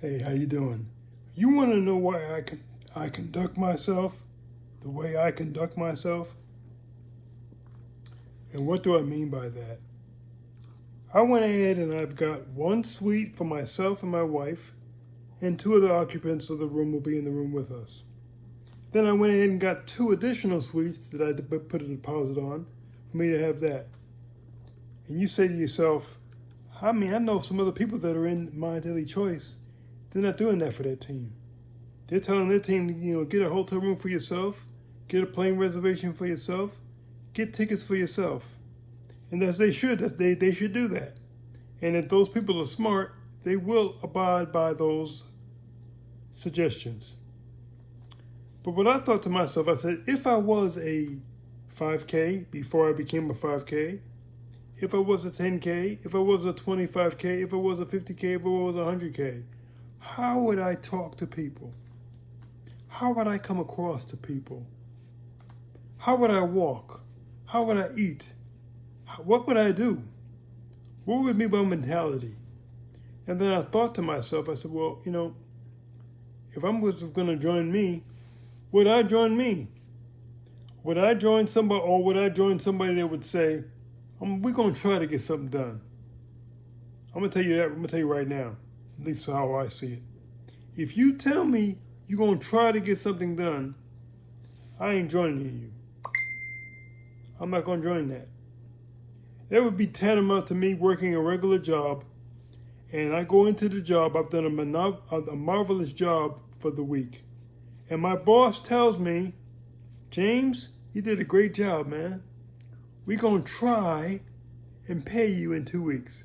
Hey, how you doing? You want to know why I conduct myself the way I conduct myself? And what do I mean by that? I went ahead and I've got one suite for myself and my wife, and two of the occupants of the room will be in the room with us. Then I went ahead and got two additional suites that I put a deposit on for me to have that. And you say to yourself, I know some other people that are in My Daily Choice. They're not doing that for their team. They're telling their team, get a hotel room for yourself, get a plane reservation for yourself, get tickets for yourself. And as they should, they should do that. And if those people are smart, they will abide by those suggestions. But what I thought to myself, I said, if I was a 5K before I became a 5K, if I was a 10K, if I was a 25K, if I was a 50K, if I was a 100K, how would I talk to people? How would I come across to people? How would I walk? How would I eat? What would I do? What would be my mentality? And then I thought to myself, I said, well, if I'm going to join me, would I join me? Would I join somebody, or would I join somebody that would say, we're going to try to get something done? I'm going to tell you that. I'm going to tell you right now, at least how I see it. If you tell me you're going to try to get something done, I ain't joining you. I'm not going to join that. That would be tantamount to me working a regular job, and I go into the job, I've done a marvelous job for the week. And my boss tells me, James, you did a great job, man. We're going to try and pay you in 2 weeks.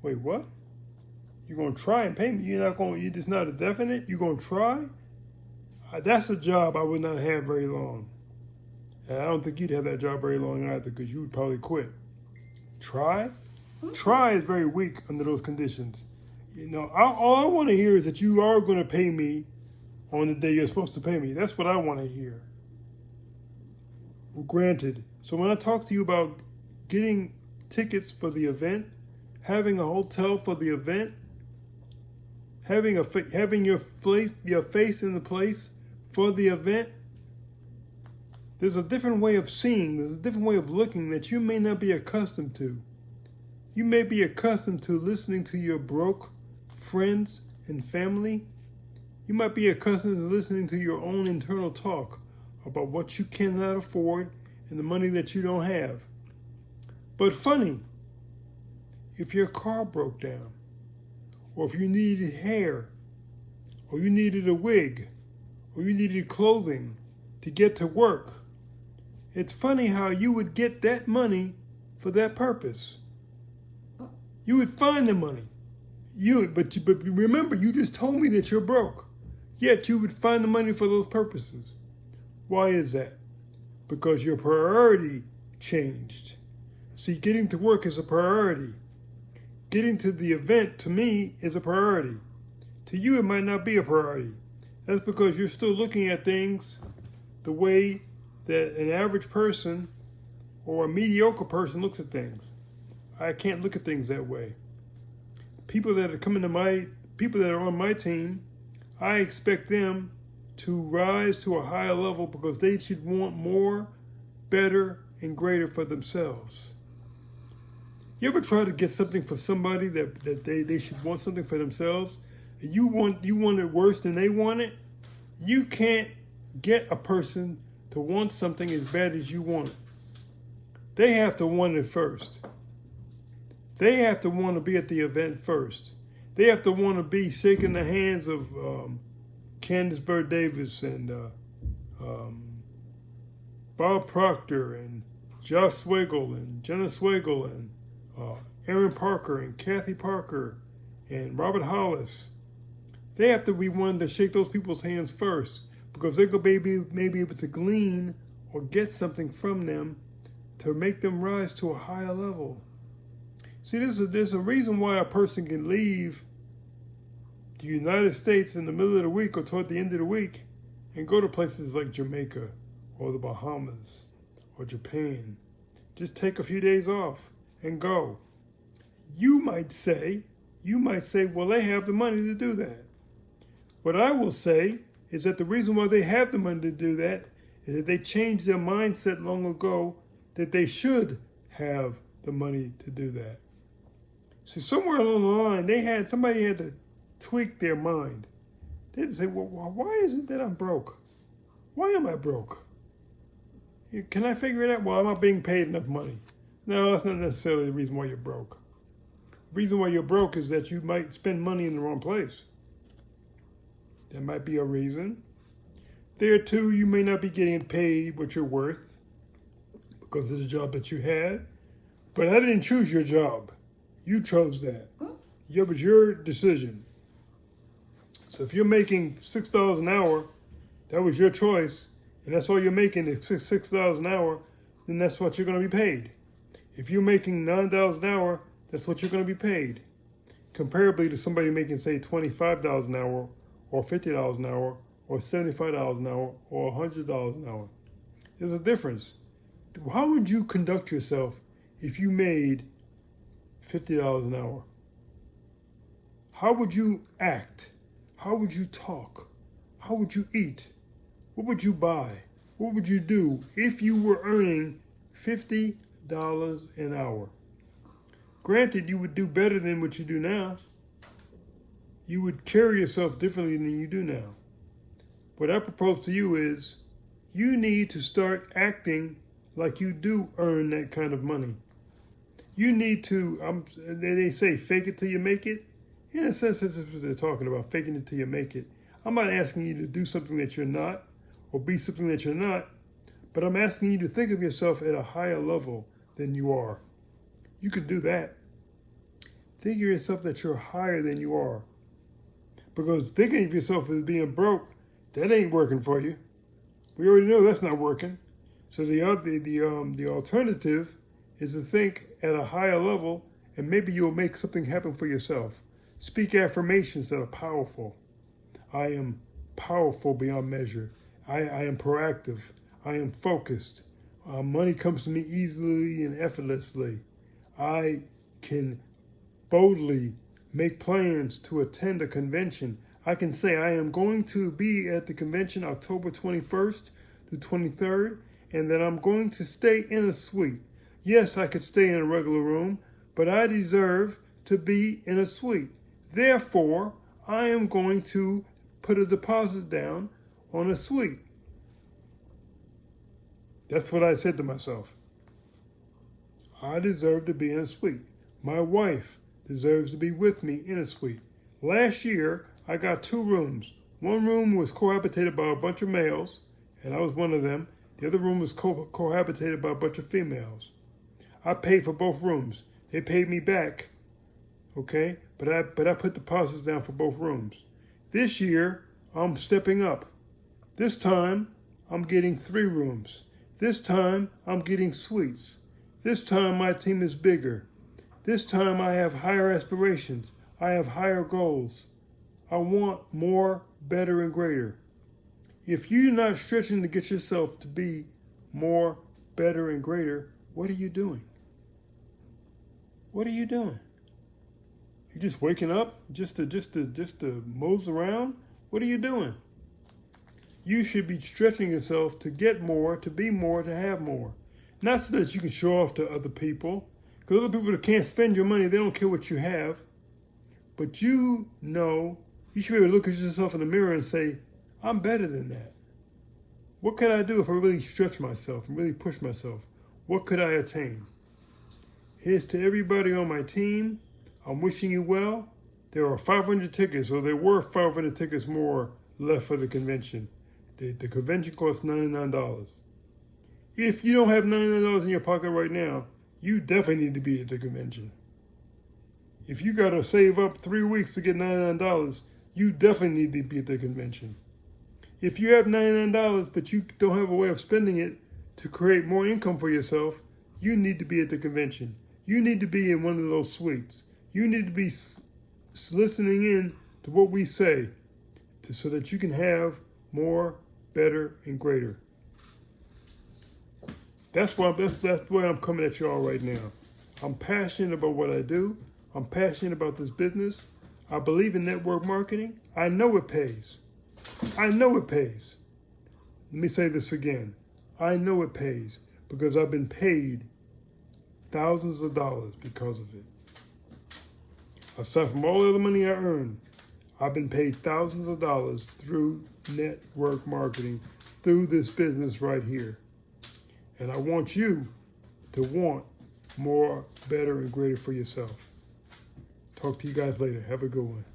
Wait, what? You're going to try and pay me? You're just not a definite? You're going to try? That's a job I would not have very long. And I don't think you'd have that job very long either, because you would probably quit. Try? Try is very weak under those conditions. All I want to hear is that you are going to pay me on the day you're supposed to pay me. That's what I want to hear. Granted. So when I talk to you about getting tickets for the event, having a hotel for the event, having your face in the place for the event, there's a different way of seeing, there's a different way of looking that you may not be accustomed to. You may be accustomed to listening to your broke friends and family. You might be accustomed to listening to your own internal talk about what you cannot afford and the money that you don't have. But funny, if your car broke down, or if you needed hair, or you needed a wig, or you needed clothing to get to work, it's funny how you would get that money for that purpose. You would find the money. But remember, you just told me that you're broke. Yet you would find the money for those purposes. Why is that? Because your priority changed. See, getting to work is a priority. Getting to the event, to me, is a priority. To you, it might not be a priority. That's because you're still looking at things the way that an average person or a mediocre person looks at things. I can't look at things that way. People that are on my team, I expect them to rise to a higher level because they should want more, better, and greater for themselves. You ever try to get something for somebody that they should want something for themselves, and you want it worse than they want it? You can't get a person to want something as bad as you want it. They have to want it first. They have to want to be at the event first. They have to want to be shaking the hands of Candace Bird Davis and Bob Proctor and Josh Swiggle and Jenna Swiggle and Aaron Parker and Kathy Parker and Robert Hollis. They have to be one to shake those people's hands first, because they're going to be able to glean or get something from them to make them rise to a higher level. See, there's a reason why a person can leave the United States in the middle of the week or toward the end of the week and go to places like Jamaica or the Bahamas or Japan. Just take a few days off and go. You might say, You might say, well, they have the money to do that. What I will say is that the reason why they have the money to do that is that they changed their mindset long ago that they should have the money to do that. See, somewhere along the line, somebody had to tweak their mind. They had to say, well, why is it that I'm broke? Why am I broke? Can I figure it out? Well, I'm not being paid enough money. No, that's not necessarily the reason why you're broke. The reason why you're broke is that you might spend money in the wrong place. That might be a reason. There too, you may not be getting paid what you're worth because of the job that you had. But I didn't choose your job. You chose that. It was your decision. So if you're making $6 an hour, that was your choice, and that's all you're making is $6 an hour, then that's what you're going to be paid. If you're making $9 an hour, that's what you're going to be paid. Comparably to somebody making, say, $25 an hour, or $50 an hour, or $75 an hour, or $100 an hour. There's a difference. How would you conduct yourself if you made $50 an hour? How would you act? How would you talk? How would you eat? What would you buy? What would you do if you were earning $50 an hour? Granted, you would do better than what you do now. You would carry yourself differently than you do now. What I propose to you is you need to start acting like you do earn that kind of money. You need to, they say fake it till you make it. In a sense, that's what they're talking about, faking it till you make it. I'm not asking you to do something that you're not or be something that you're not, but I'm asking you to think of yourself at a higher level than you are. You can do that. Think of yourself that you're higher than you are. Because thinking of yourself as being broke, that ain't working for you. We already know that's not working. So the alternative is to think at a higher level, and maybe you'll make something happen for yourself. Speak affirmations that are powerful. I am powerful beyond measure. I am proactive. I am focused. Money comes to me easily and effortlessly. I can boldly make plans to attend a convention. I can say I am going to be at the convention October 21st to 23rd, and that I'm going to stay in a suite. Yes, I could stay in a regular room, but I deserve to be in a suite. Therefore, I am going to put a deposit down on a suite. That's what I said to myself. I deserve to be in a suite. My wife deserves to be with me in a suite. Last year, I got 2 rooms. One room was cohabitated by a bunch of males, and I was one of them. The other room was cohabitated by a bunch of females. I paid for both rooms. They paid me back, okay? But I put deposits down for both rooms. This year, I'm stepping up. This time, I'm getting 3 rooms. This time, I'm getting suites. This time, my team is bigger. This time, I have higher aspirations. I have higher goals. I want more, better, and greater. If you're not stretching to get yourself to be more, better, and greater, what are you doing? What are you doing? You just waking up just to mose around? What are you doing? You should be stretching yourself to get more, to be more, to have more. Not so that you can show off to other people. Because other people that can't spend your money, they don't care what you have. But you know, you should be able to look at yourself in the mirror and say, I'm better than that. What could I do if I really stretch myself and really push myself? What could I attain? Here's to everybody on my team. I'm wishing you well. There are 500 tickets, or there were 500 tickets more left for the convention. The convention costs $99. If you don't have $99 in your pocket right now, you definitely need to be at the convention. If you got to save up 3 weeks to get $99, you definitely need to be at the convention. If you have $99, but you don't have a way of spending it to create more income for yourself, you need to be at the convention. You need to be in one of those suites. You need to be listening in to what we say so that you can have more, better, and greater. That's why I'm coming at y'all right now. I'm passionate about what I do. I'm passionate about this business. I believe in network marketing. I know it pays. I know it pays. Let me say this again. I know it pays because I've been paid thousands of dollars because of it. Aside from all the other money I earn, I've been paid thousands of dollars through network marketing, through this business right here. And I want you to want more, better, and greater for yourself. Talk to you guys later. Have a good one.